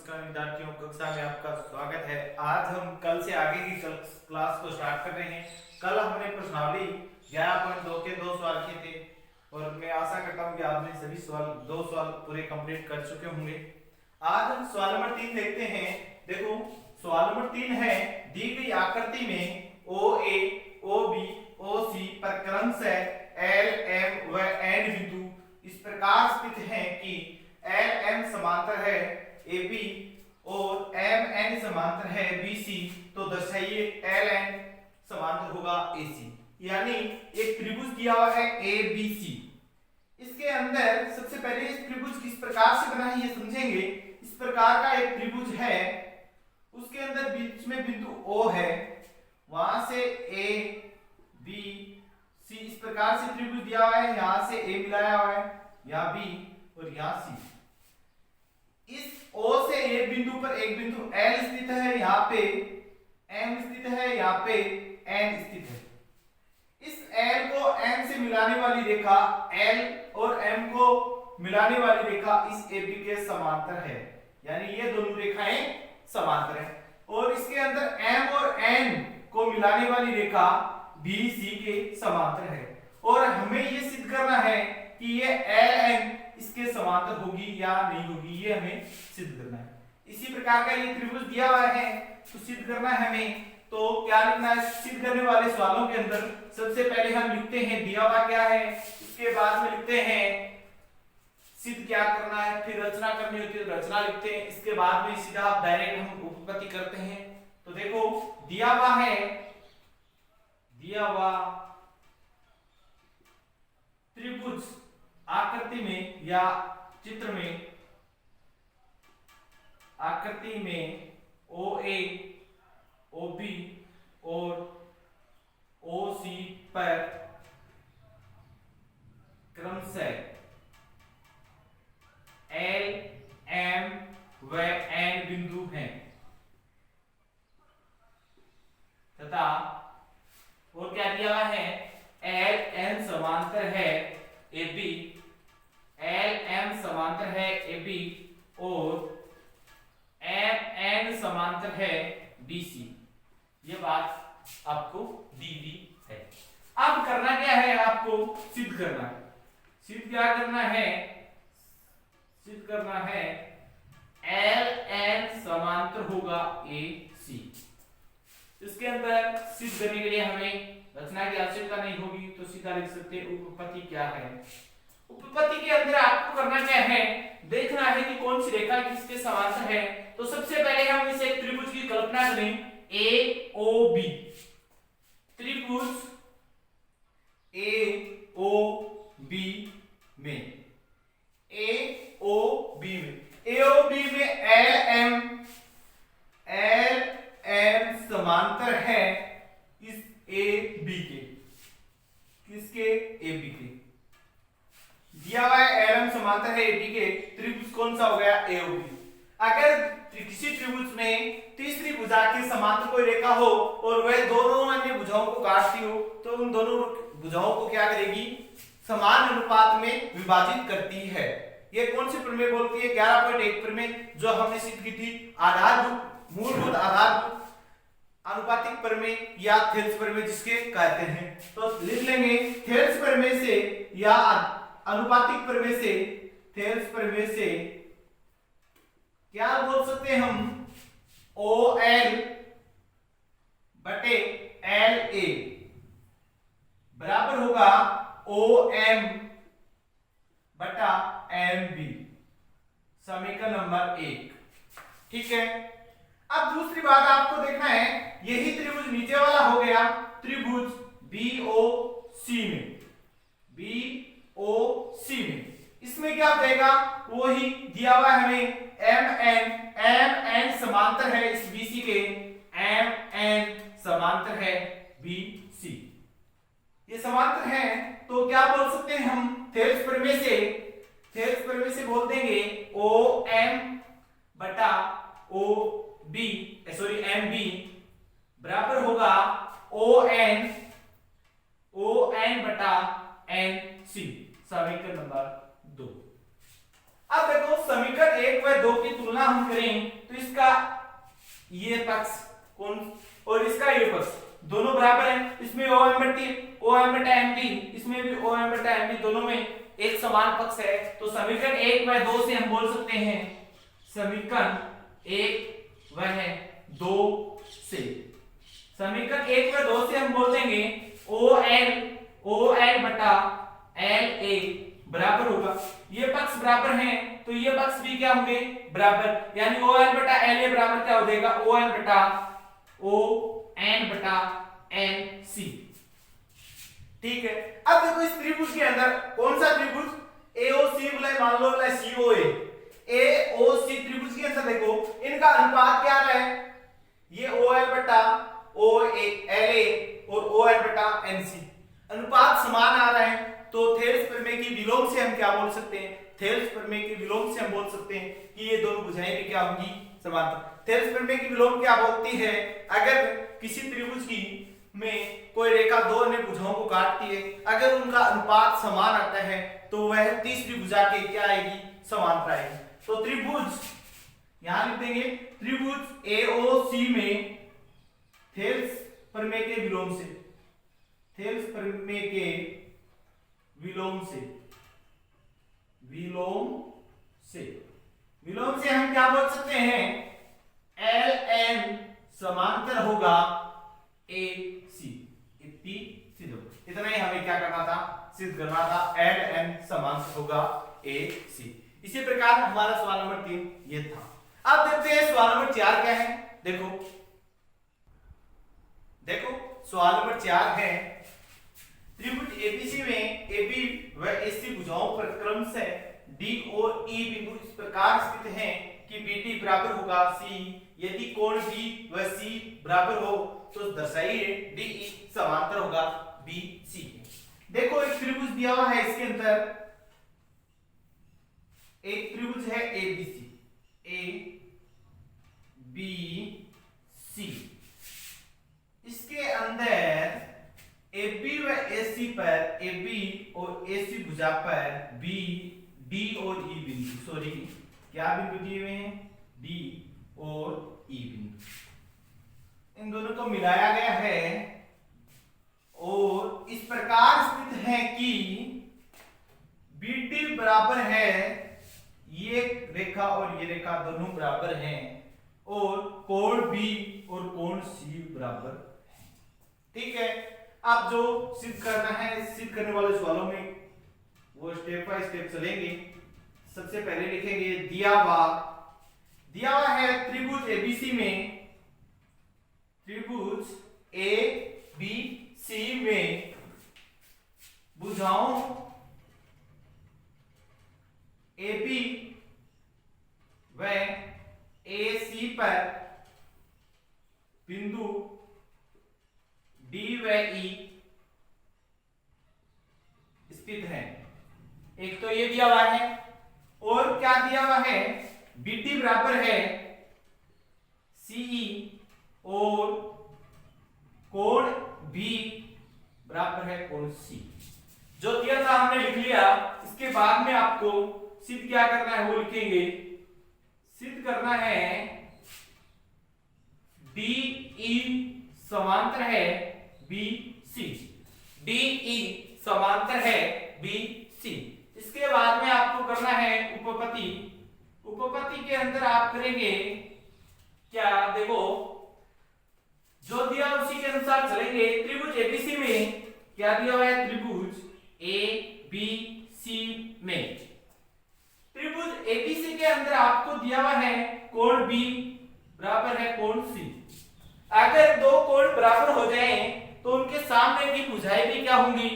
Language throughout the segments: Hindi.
नमस्कार विद्यार्थियों, कक्षा में आपका स्वागत है। आज हम कल से आगे की क्लास को स्टार्ट कर रहे हैं। कल हमने प्रश्नावली 11.2 के 2 सवाल किए थे और मैं आशा करता हूं कि आपने सभी दो सवाल पूरे कंप्लीट कर चुके होंगे। आज हम सवाल नंबर 3 देखते हैं। देखो सवाल नंबर 3 है, दी गई आकृति में OA, OB, OC पर क्रमशः L, M व N बिंदु इस प्रकार स्थित हैं कि LM समांतर है AB और MN समांतर है BC, तो दर्शाइए LN समांतर होगा AC। यानी एक त्रिभुज दिया हुआ है ABC। इसके अंदर सबसे पहले इस त्रिभुज किस प्रकार से बना है ये समझेंगे। इस प्रकार का एक त्रिभुज है, उसके अंदर बीच में बिंदु O है, वहां से A B C इस प्रकार से त्रिभुज दिया हुआ है। यहां से A मिलाया हुआ है, यहाँ B और यहाँ C। इस O से एक बिंदु पर एक बिंदु L स्थित है, यहाँ पे M स्थित है, यहाँ पे N स्थित है। इस L को M से मिलाने वाली रेखा L और M को मिलाने वाली रेखा इस AB के समांतर है, यानी ये दोनों रेखाएं समांतर हैं। और इसके अंदर M और N को मिलाने वाली रेखा BC के समांतर है। और हमें ये सिद्ध करना है कि ये LN इसके समांतर होगी या नहीं होगी, ये हमें सिद्ध करना है। इसी प्रकार का ये त्रिभुज दिया हुआ है, तो सिद्ध करना है हमें। तो क्या लिखना है सिद्ध करने वाले सवालों के अंदर? सबसे पहले हम लिखते हैं दिया हुआ क्या है, उसके बाद में लिखते हैं सिद्ध क्या करना है, फिर रचना करनी होती है तो रचना लिखते हैं, इसके बाद में सीधा आप डायरेक्ट हम उपपत्ति करते हैं। तो देखो दिया हुआ है, दिया हुआ त्रिभुज आकृति में या चित्र में, आकृति में OA, OB और OC पर क्रमशः L, M व N बिंदु हैं तथा और क्या दिया हुआ है, L N समांतर है AB, L M समांतर है AB और M N समांतर है BC। ये बात आपको दी हुई है। अब करना क्या है, आपको सिद्ध करना है। सिद्ध क्या करना है, सिद्ध करना है L N समांतर होगा AC। इसके अंदर सिद्ध करने के लिए हमें रचना की आवश्यकता नहीं होगी, तो सीधा लिख सकते हैं उपपत्ति क्या है। उपपत्ति के अंदर आपको करना क्या है, देखना है कि कौन सी रेखा किसके समांतर है। तो सबसे पहले हम इसे त्रिभुज की कल्पना करें, AOB त्रिभुज AOB में, AOB में LM समांतर है इस AB के, किसके, AB के। दिया हुआ है LM समांतर है AB के, त्रिभुज कौन सा हो गया, AOB। अगर किसी त्रिभुज में तीसरी भुजा के समांतर कोई रेखा हो और वह दोनों अन्य भुजाओं को काटती हो, तो उन दोनों भुजाओं को क्या करेगी, समान अनुपात में विभाजित करती है। ये कौन सी प्रमेय बोलती है, 11.1 प्रमेय, जो हमने सिद्ध की थी। आधारभूत, मूलभूत आधारभूत अनुपातिक प्रमेय या थेल्स प्रमेय जिसके कहते हैं। तो लिख लेंगे थेल्स प्रमेय से या अनुपातिक प्रमेय से, थेल्स प्रमेय से क्या बोल सकते हैं हम, OL बटे LA बराबर होगा OM बटा MB, समीकरण नंबर 1। ठीक है। अब दूसरी बात आपको देखना है, यही त्रिभुज नीचे वाला हो गया त्रिभुज BOC में, BOC में इसमें क्या देगा, वही दिया हुआ है हमें MN समांतर है इस BC के, MN समांतर है BC। ये समांतर है, तो क्या बोल सकते हैं हम थेल्स प्रमेय से, थेल्स प्रमेय से बोल देंगे OM बटा MB बराबर होगा ON बटा NC, समीकरण नंबर 2। अब देखो समीकरण 1 व 2 की तुलना हम करें तो इसका ये पक्ष कौन और इसका ये पक्ष दोनों बराबर हैं। इसमें OM/MD, इसमें भी OM/MD, दोनों में एक समान पक्ष है। तो समीकरण 1 व 2 से हम बोल सकते हैं, समीकरण 1 व 2 से, समीकरण 1 व 2 से हम बोल देंगे OL/LA बराबर होगा, ये पक्ष बराबर हैं तो ये पक्ष भी क्या होंगे बराबर, यानी OL/LA बराबर क्या हो जाएगा ON/NC। ठीक है। अब देखो इस त्रिभुज के अंदर कौन सा त्रिभुज AOC बोला, मान लो बोला COA, AOC त्रिभुज के अंदर देखो इनका अनुपात क्या रहा है, ये OL/LA और ON/NC अनुपात समान आ रहा है। तो थेल्स प्रमेय की विलोम से हम क्या बोल सकते हैं, थेल्स प्रमेय के विलोम से हम बोल सकते हैं कि ये दोनों भुजाएं भी क्या होंगी समांतर। थेल्स प्रमेय की विलोम क्या बोलती है, अगर किसी त्रिभुज की में कोई रेखा दो अन्य भुजाओं को काटती है, अगर उनका अनुपात समान आता है तो वह तीसरी भुजा के क्या आएगी समांतर आएगी। तो त्रिभुज यहां लिख देंगे, त्रिभुज AOC में थेल्स प्रमेय के विलोम से, थेल्स प्रमेय के विलोम से, विलोम से हम क्या बोल सकते हैं, LN समांतर होगा AC। इतना ही हमें क्या करना था, सिद्ध करना था, LN समांतर होगा AC। इसी प्रकार हमारा सवाल नंबर 3 ये था। अब देखते हैं सवाल नंबर 4 क्या है। देखो सवाल नंबर 4 है, त्रिभुज ABC में AB व AC भुजाओं पर क्रमशः D और E बिंदु इस प्रकार स्थित हैं कि BD बराबर होगा C। यदि कोण B व C बराबर हो तो दर्शाइए DE समांतर होगा BC। देखो एक त्रिभुज दिया हुआ है, इसके अंदर एक त्रिभुज है ABC, इसके अंदर AB व AC पर, AB और AC भुजा पर B, D और E बिंदु, सॉरी क्या बिंदु दिए हुए हैं, D और E बिंदु, इन दोनों को मिलाया गया है और इस प्रकार स्थित है कि BD बराबर है, ये रेखा और ये रेखा दोनों बराबर हैं और कोण B और कोण C बराबर है। ठीक है। अब जो सिद्ध करना है, सिद्ध करने वाले सवालों में वो स्टेप बाय स्टेप चलेंगे। सबसे पहले लिखेंगे दिया हुआ है त्रिभुज ABC में, त्रिभुज ABC में भुजाओं AB व AC पर बिंदु D व E स्थित है। एक तो ये दिया हुआ है और क्या दिया हुआ है, BD बराबर है CE और कोण B बराबर है कोण C। जो दिया था हमने लिख लिया। इसके बाद में आपको सिद्ध क्या करना है वो लिखेंगे, सिद्ध करना है DE समांतर है BC, DE समांतर है BC। इसके बाद में आपको करना है उपपत्ति। उपपत्ति के अंदर आप करेंगे क्या, देखो जो दिया उसी के अनुसार चलेंगे। त्रिभुज ABC में क्या दिया हुआ है, त्रिभुज ABC में, त्रिभुज ABC के अंदर आपको दिया हुआ है कोण B बराबर है कोण C। अगर दो कोण बराबर हो जाएं तो उनके सामने की भुजाएं भी क्या होंगी,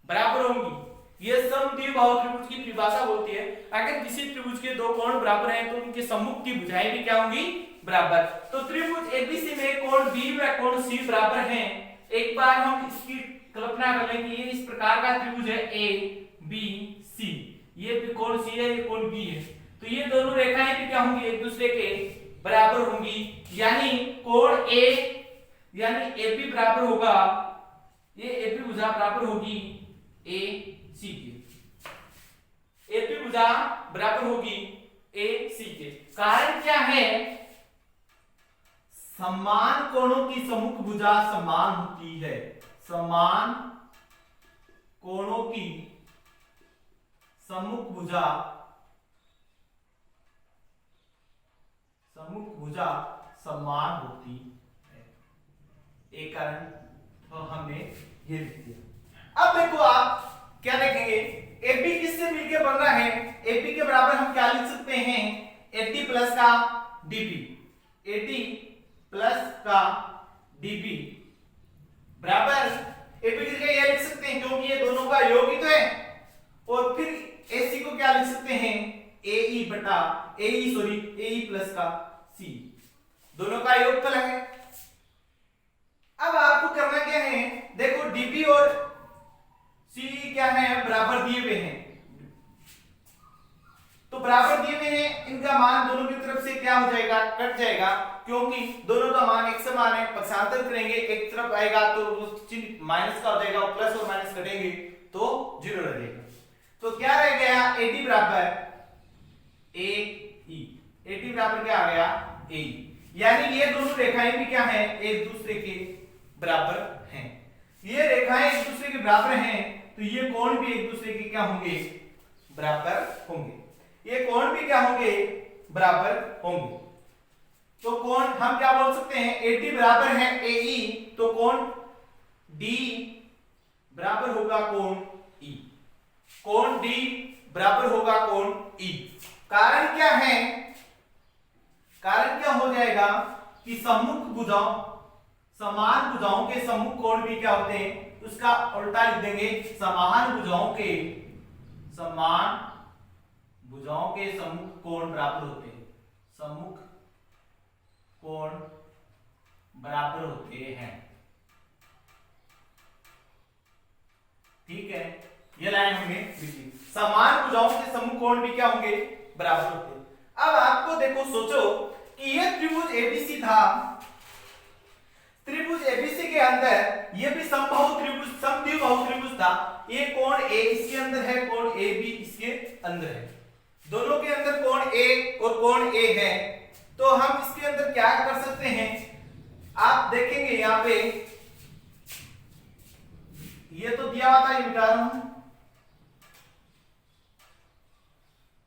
बराबर होंगी। ये समद्विबाहु त्रिभुज की परिभाषा बोलती है, अगर किसी त्रिभुज के दो कोण बराबर हैं तो उनके सम्मुख की भुजाएं भी क्या होंगी, बराबर। तो त्रिभुज ABC में कोण B व कोण C बराबर हैं। एक बार हम इसकी कल्पना कर लें कि ये इस प्रकार का त्रिभुज है ABC, ये भी कोण C है, ये कोण B है, तो ये दोनों रेखाएं भी क्या होंगी, एक दूसरे के बराबर होंगी, यानी कोण A यानी AB बराबर होगा, ये AB भुजा बराबर होगी AC की। एपी भुजा बराबर होगी ए सी के। कारण क्या है, समान कोणों की सम्मुख भुजा समान होती है। समान कोणों की सम्मुख भुजा समान होती है। एक कारण तो हमने ये लिख दिया। अब देखो आप क्या लिखेंगे, एपी किससे मिलके बन रहा है, एपी के बराबर हम क्या लिख सकते हैं, एटी प्लस का डीपी, एटी प्लस का डीपी बराबर एपी की जगह ये लिख सकते हैं क्योंकि ये दोनों का योग ही तो है, और फिर एसी को क्या लिख सकते हैं, एई बटा एई प्लस का सी, दोनों का योगफल है। अब आपको करना क्या है, देखो डीपी और सी क्या है, बराबर दिए हुए हैं, तो बराबर दिए हुए हैं, इनका मान दोनों की तरफ से क्या हो जाएगा, कट जाएगा, क्योंकि दोनों का मान एक समान है। पक्षांतर करेंगे, एक तरफ आएगा तो चिन्ह माइनस का हो जाएगा, और प्लस और माइनस कटेंगे तो जीरो रह जाएगा। तो क्या रह गया, एटी बराबर ए ई, एटी बराबर क्या आ गया, ए, यानी ये दोनों रेखाएं भी क्या हैं, एक दूसरे के बराबर हैं। ये रेखाएं एक दूसरे के बराबर हैं, तो ये कोण भी एक दूसरे के क्या होंगे, बराबर होंगे। ये कोण भी क्या होंगे, बराबर होंगे। तो कोण हम क्या बोल सकते हैं, एटी बराबर है एई, तो कोण डी बराबर होगा कोण ई, कोण डी बराबर होगा कोण ई। कारण क्या है, कारण क्या हो जाएगा कि सम्मुख भुजाओं, समान भुजाओं के सम्मुख कोण भी क्या होते हैं, उसका उल्टा लिख देंगे, समान भुजाओं के सम्मुख कोण बराबर होते हैं, सम्मुख कोण बराबर होते हैं। ठीक है, ये लाइन हमने लिखी, समान भुजाओं के सम्मुख कोण भी क्या होंगे, बराबर होते हैं। अब आपको देखो, सोचो कि ये त्रिभुज एबीसी था, त्रिभुज एबीसी के अंदर ये भी समबाहु त्रिभुज, समद्विबाहु त्रिभुज था। ये कोण ए इसके अंदर है, कोण ए भी इसके अंदर है, दोनों के अंदर कोण ए और कोण ए है। तो हम इसके अंदर क्या कर सकते हैं, आप देखेंगे यहां पे ये तो दिया हुआ था, ये मिटा रहा हूं,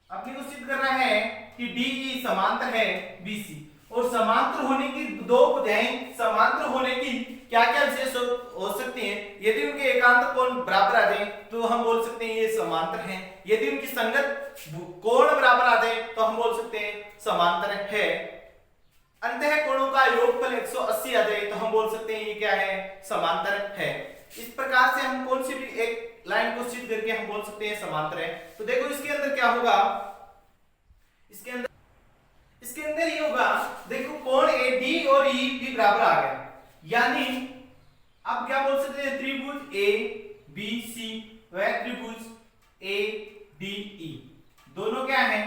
अपनी को सिद्ध करना है कि DE समांतर है BC, और समांतर होने की दो भुजाएं समांतर होने की क्या क्या विशेष हो सकती हैं। यदि उनके एकांत कोण बराबर आ जाए तो हम बोल सकते हैं ये समांतर हैं, यदि उनकी संगत कोण बराबर आ जाए तो हम बोल सकते हैं समांतर है। अंतः कोणों का योगफल 180 आ जाए तो हम बोल सकते हैं ये क्या है, समांतर है। इस प्रकार से हम कौन सी भी एक लाइन को सिद्ध करके हम बोल सकते हैं समांतर है। तो देखो इसके अंदर क्या होगा, इसके अंदर ये होगा, देखो कोण AD और E भी बराबर आ गया, यानी अब क्या बोल सकते हैं, त्रिभुज ABC व त्रिभुज ADE दोनों क्या हैं,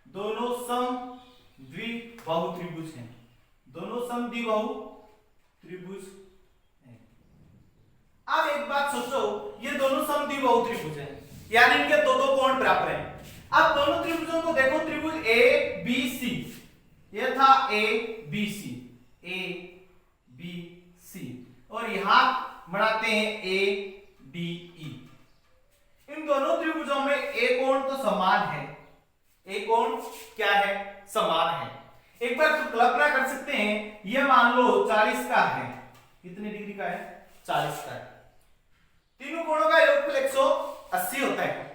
दोनों समद्विबाहु त्रिभुज हैं, दोनों समद्विबाहु त्रिभुज हैं। अब एक बात सोचो, ये दोनों समद्विबाहु त्रिभुज हैं, यानी इनके दो दो कोण बराबर हैं। अब दोनों त्रिभुजों को देखो, त्रिभुज ABC, ये था ABC, और यहां बनाते हैं ADE। इन दोनों त्रिभुजों में एक कोण तो समान है, एक कोण क्या है, समान है। एक बार तो कल्पना कर सकते हैं, ये मान लो 40 का है, कितने डिग्री का है, 40 का है। तीनों कोणों का योगफल 180 होता है।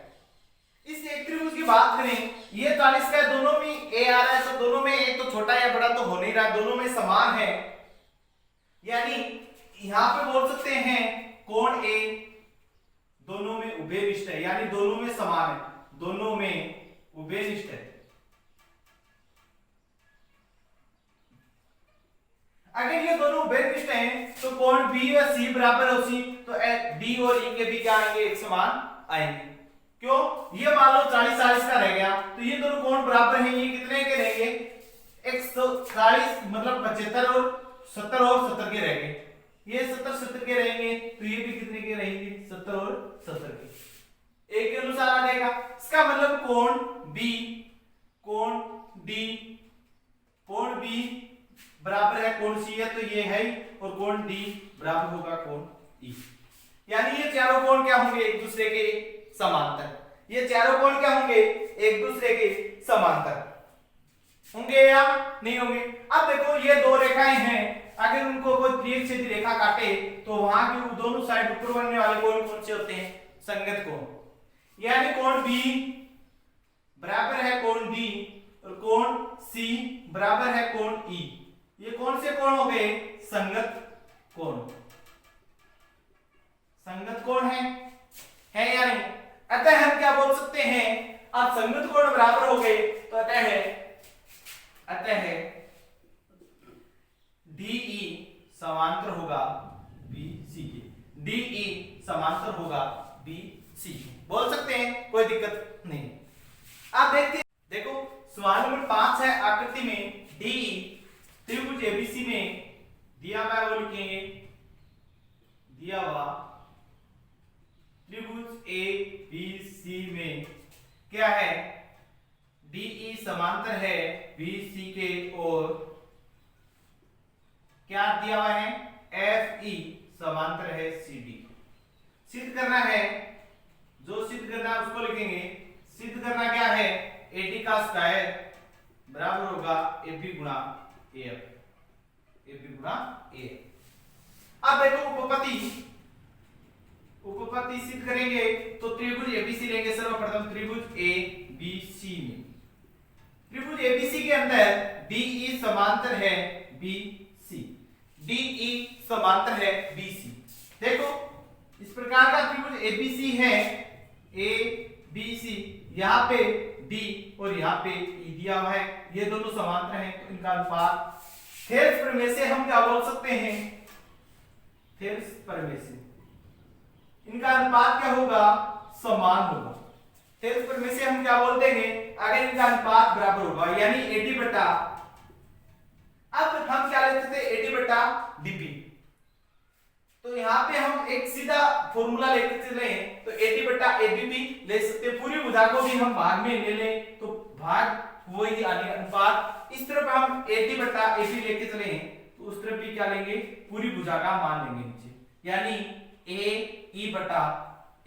इस एक त्रिभुज की बात करें, ये 40 का है, दोनों में ए आ रहा है, तो दोनों में एक तो छोटा या बड़ा तो हो नहीं रहा, दोनों में समान है, यानी यहां पे बोल सकते हैं कोण ए दोनों में उभयनिष्ठ है, यानी दोनों में समान है, दोनों में उभयनिष्ठ है। अगर ये दोनों उभयनिष्ठ हैं तो कोण बी व सी बराबर हो सी, तो डी और ई के भी क्या आएंगे, एक समान आएंगे। क्यों, ये मान लो 40-40 का रह गया, तो ये दोनों कोण बराबर हैं, ये कितने के रहेंगे, 140 मतलब 75 और 70 के रहेंगे, ये 70 के रहेंगे, तो ये भी कितने के रहेंगे, 70 और 70 के। ए के अनुसार आ जाएगा। इसका मतलब कोण बी, कोण डी, कोण बी बराबर है कोण सी है, तो ये है ही, और कोण डी बराबर होगा कोण ई। यानी ये चारों कोण क्या होंगे, एक दूसरे के समांतर। ये चारों कोण क्या होंगे, एक दूसरे के समांतर होंगे या नहीं होंगे। अब देखो ये दो रेखाएं हैं, अगर उनको कोई प्रियछेदी रेखा काटे तो वहां के दोनों साइड ऊपर बनने वाले कोण कौन से होते हैं, संगत कोण। यानी कोण बी बराबर है कोण डी और कोण सी बराबर है कोण ई। ये कौन से कोण हो गए, संगत कोण। संगत कोण है या नहीं। अतः हम क्या बोल सकते हैं, अब संगत कोण बराबर हो गए तो अतः DE समांतर होगा BC के, DE समांतर होगा BC के, बोल सकते हैं, कोई दिक्कत नहीं। आप देखते देखो सवाल नंबर 5 है, आकृति में DE त्रिभुज ABC में दिया हुआ है, वो लिखेंगे दिया हुआ त्रिभुज ABC में क्या है, DE समांतर है BC के, और क्या दिया हुआ है, FE समांतर है CD। सिद्ध करना है, जो सिद्ध करना है उसको लिखेंगे। सिद्ध करना क्या है, AD का स्क्वायर बराबर होगा AB गुणा AF, AB गुणा AF। अब देखो उपपत्ति सिद्ध करेंगे तो त्रिभुज ABC लेंगे सर्वप्रथम, त्रिभुज ABC में त्रिभुज ABC के अंदर DE समांतर है BC, DE समांतर है BC। देखो इस प्रकार का त्रिभुज ABC है, ABC, यहाँ पे D और यहाँ पे E दिया हुआ है, ये दोनों समांतर हैं, तो इनका अनुपात थेल्स प्रमेय से हम क्या बोल सकते हैं, थेल्स प्रमेय से इनका अनुपात क्या होगा, समान होगा। थेल्स प्रमेय से हम क्या बोल देंगे, अगर इनका अनुपात बराबर होगा, यानी AD बटा, अब हम क्या लेते थे, AD बटा DP, तो यहाँ पे हम एक सीधा फॉर्मूला लेके चले तो AD बटा ABP ले सकते हैं। पूरी भुजा को भी हम भाग में ले लें तो भाग वही अनुपात, इस तरफ हम AD बटा AB लेके चले तो उस तरफ भी क्या लेंगे, पूरी भुजा का मान लेंगे नीचे, यानी AE बटा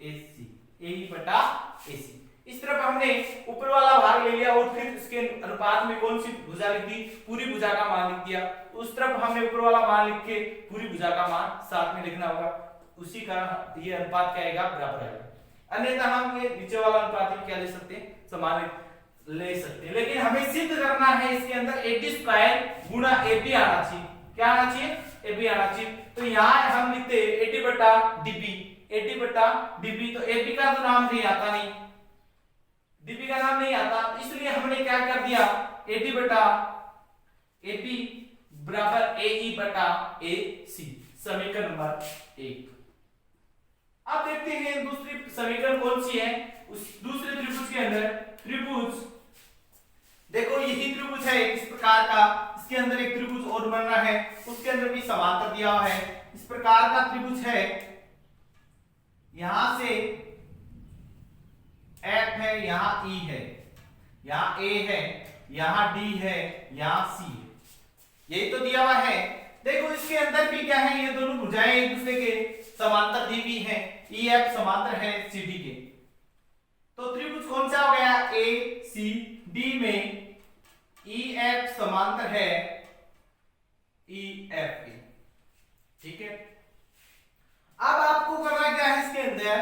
AC, AE बटा AC। इस तरफ हमने ऊपर वाला भाग ले लिया और फिर इसके अनुपात में कौन सी भुजा लिख दी, पूरी भुजा का मान लिख दिया। तो उस तरफ हमने ऊपर वाला मान लिख के पूरी भुजा का मान साथ में लिखना होगा, उसी का ये अनुपात क्या आएगा, बराबर आएगा। अन्यथा हम ये नीचे वाला अनुपात भी क्या ले सकते हैं, समान ले सकते हैं। लेकिन हमें सिद्ध करना है इसके अंदर AD स्क्वायर गुणा AB आना चाहिए। क्या आना चाहिए, AB आना चाहिए। तो यहाँ हम लिखते हैं AD बटा DB, AD बटा DB, तो AB का तो नाम नहीं आता, नहीं DB का नाम नहीं आता, इसलिए हमने क्या कर दिया, AD बटा AB बराबर AE बटा AC, समीकरण नंबर 1। अब देखते हैं दूसरी समीकरण कौन सी है, उस दूसरे त्रिभुज के अंदर त्रिभुज, देखो यही त्रिभुज है इस प्रकार का, इसके अंदर एक त्रिभुज और बन रहा है, उसके अंदर भी समांतर दिया हुआ है। इस प्रकार का त्रिभुज है, यहां से F है, यहाँ E है, यहाँ A है, यहाँ D है, यहाँ C है, यही तो दिया हुआ है। देखो इसके अंदर भी क्या है, ये दोनों भुजाएं एक दूसरे के समांतर दी हुई हैं, EF समांतर है CD के, तो त्रिभुज कौन सा हो गया, ACD में EF समांतर है EFA, ठीक है। अब आपको करना क्या है, इसके अंदर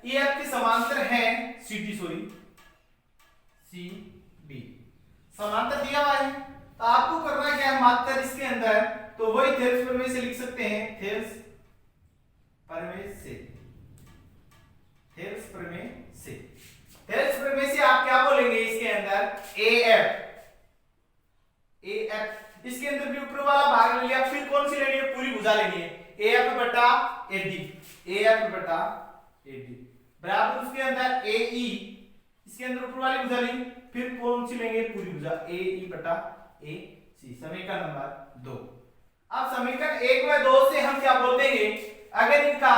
EF के समांतर है CD, CB समांतर दिया हुआ है, तो आपको करना क्या है, मात्र इसके अंदर तो वही थेल्स प्रमेय से लिख सकते हैं, थेल्स प्रमेय से, थेल्स प्रमेय से, थेल्स प्रमेय से आप क्या बोलेंगे, इसके अंदर AF, इसके अंदर भी ऊपर वाला भाग ले लिया, फिर कौन सी लेनी है, पूरी भुजा लेनी है, AF बटा AD, AF बटा AD बराबर उसके अंदर AE, इसके अंदर ऊपर वाली भुजा ली, फिर कौन सी लेंगे, पूरी भुजा AE बटा AC, समीकरण नंबर 2। अब समीकरण 1 व 2 से हम क्या बोल देंगे, अगर इनका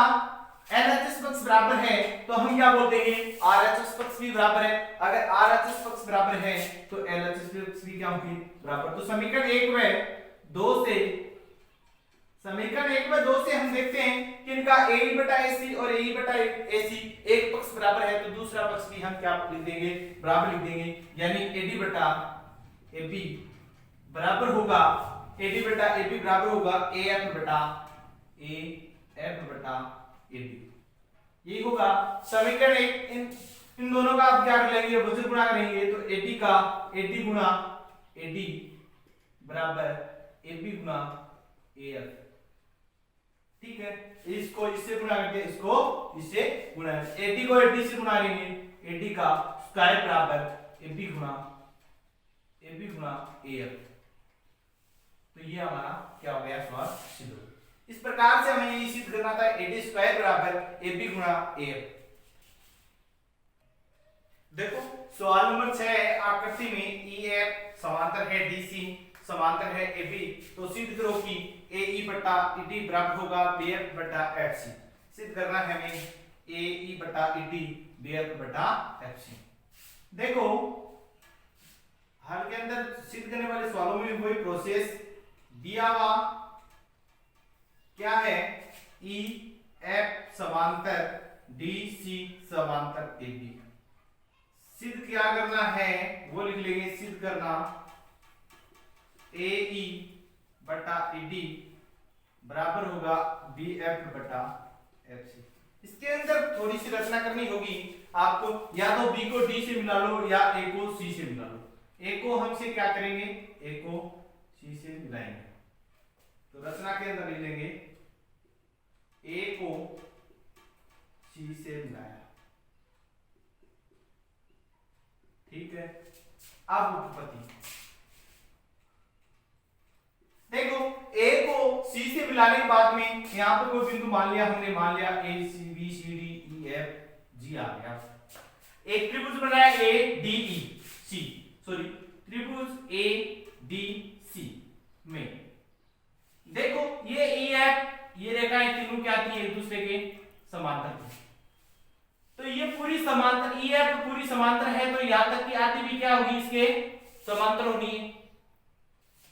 LHS पक्ष बराबर है तो हम क्या बोल देंगे RHS पक्ष भी बराबर है। अगर RHS पक्ष बराबर है तो LHS पक्ष भी क्या होगी बराबर। तो समीकरण 1 में 2 से हम देखते हैं कि इनका AE बटा AC और AE बटा AC एक पक्ष बराबर है तो दूसरा पक्ष भी हम क्या लिख देंगे बराबर लिख देंगे, यानी AD बटा AB बराबर होगा AD बटा AB बराबर होगा AF बटा AB। यही होगा समीकरण 1। इन दोनों का आप क्या कर लेंगे वज्र गुणा करेंगे तो AD गुणा AD बराबर AB गुणा AF। ठीक है, इसको इससे गुणा करके इसको इससे गुणा, AD को AD से गुणा करेंगे AD का स्क्वायर बराबर AB गुणा AF। तो ये हमारा क्या हो गया सवाल सिद्ध। इस प्रकार से हमें ये सिद्ध करना था AD स्क्वायर बराबर AB गुणा AF। देखो सवाल नंबर 6 आकृति में EF समांतर है DC समांतर है AB, तो सिद्ध करो कि AE बटा ED बराबर होगा BF बटा FC। सिद्ध करना है हमें AE बटा ED BF बटा FC। देखो हल के अंदर सिद्ध करने वाले सवालों में वही प्रोसेस दिया हुआ क्या है EF समांतर DC समांतर AB। सिद्ध क्या करना है वो लिख लेंगे, सिद्ध करना AE बटा ED बराबर होगा BF बटा FC। इसके अंदर थोड़ी सी रचना करनी होगी आपको, या तो B को D से मिला लो या A को C से मिला लो। A को हमसे क्या करेंगे A को C से मिलाएंगे, तो रचना के अंदर लिख लेंगे A को C से मिलाया। ठीक है, अब उत्पत्ति देखो A को C से मिलाने के बाद में यहां पर कोई बिंदु मान लिया हमने, मान लिया A C B C D E F G आ गया। एक त्रिभुज बनाया ADEC, सॉरी त्रिभुज ADC में देखो ये EF ये रेखाएं तीनों क्या आती है एक दूसरे के समांतर। तो ये पूरी समांतर EF पूरी समांतर है तो यहां तक की आती भी क्या होगी इसके समांतर होनी है,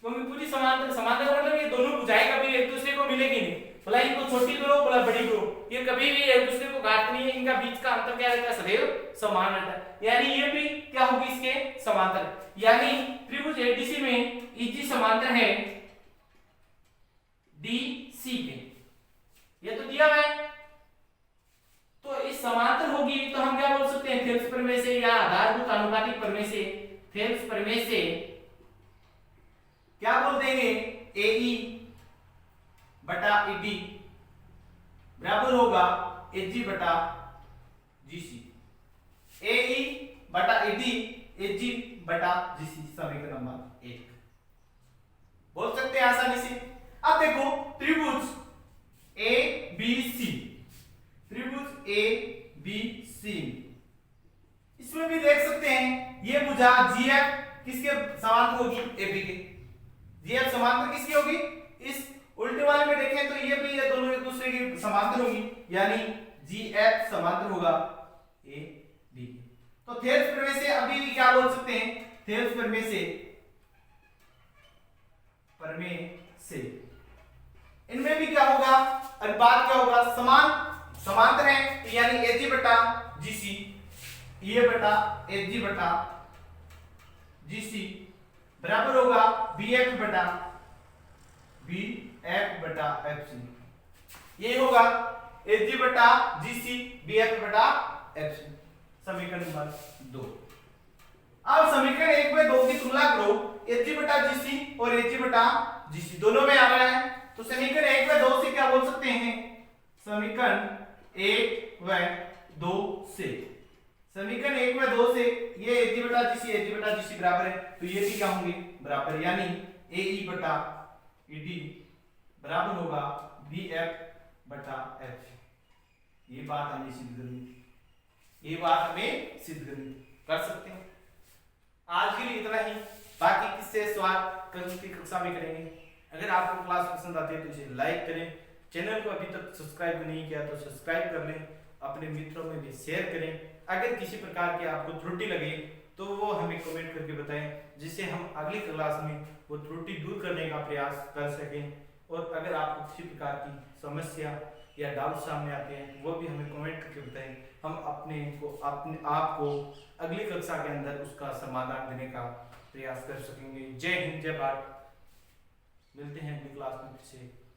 क्योंकि पूरी समांतर मतलब ये दोनों भुजाएं कभी एक दूसरे को मिलेगी नहीं, भला इनको छोटी करो भला बड़ी करो, ये कभी भी एक दूसरे को काटती नहीं है, इनका बीच का अंतर क्या रहता है सदैव समान रहता है, यानी ये भी क्या होगी इसके समांतर। यानी त्रिभुज ADC में EG समांतर है DC के, ये तो दिया हुआ है, तो इस समांतर होगी तो हम क्या बोल सकते हैं थेल्स प्रमेय से या आधारभूत आनुपातिक प्रमेय से, थेल्स प्रमेय से क्या बोल देंगे AE बटा ED बराबर होगा AG बटा GC। AE बटा ED AG बटा GC समीकरण नंबर 1 बोल सकते हैं आसानी से। अब देखो त्रिभुज ABC, त्रिभुज ABC इसमें भी देख सकते हैं ये भुजा GF किसके समांतर होगी AB के, GF समांतर किसकी होगी, इस उल्टे वाले में देखें तो ये भी ये दोनों एक दूसरे की समांतर होगी, यानी GF समांतर होगा AD। तो थेल्स प्रमेय से अभी भी क्या बोल सकते हैं, थेल्स प्रमेय से इनमें भी क्या होगा अनुपात क्या होगा, समांतर है यानी AG बटा GC, ये बटा AG बटा GC बराबर होगा BF बटा FC। ये होगा AG बटा GC BF बटा FC समीकरण नंबर 2। अब समीकरण 1 में 2 की तुलना करो, AG बटा GC और AG बटा GC दोनों में आ रहा है, तो समीकरण 1 में 2 से क्या बोल सकते हैं, समीकरण 1 व 2 से, समीकरण 1 में 2 से ये AG बटा GC बराबर है तो ये भी क्या होंगे बराबर, यानी AE बटा ED बराबर होगा BF बटा FC। ये बात हमें सिद्ध करनी, कर सकते हैं। आज के लिए इतना ही, बाकी किससे सवाल कल की कक्षा में करेंगे। अगर आपको क्लास पसंद आती है तो इसे लाइक करें, चैनल को अभी तक सब्सक्राइब नहीं किया तो सब्सक्राइब कर लें, अपने मित्रों में भी शेयर करें। अगर किसी प्रकार की आपको त्रुटि लगे तो वो हमें कमेंट करके बताएं, जिससे हम अगली क्लास में वो त्रुटि दूर करने का प्रयास कर सकें। और अगर आपको किसी प्रकार की समस्या या डाउट सामने आते हैं वो भी हमें कमेंट करके बताएं, हम अपने आप को अगली कक्षा के अंदर उसका समाधान देने का प्रयास कर सकेंगे। जय हिंद, जय भारत। मिलते हैं अगली क्लास में फिर से।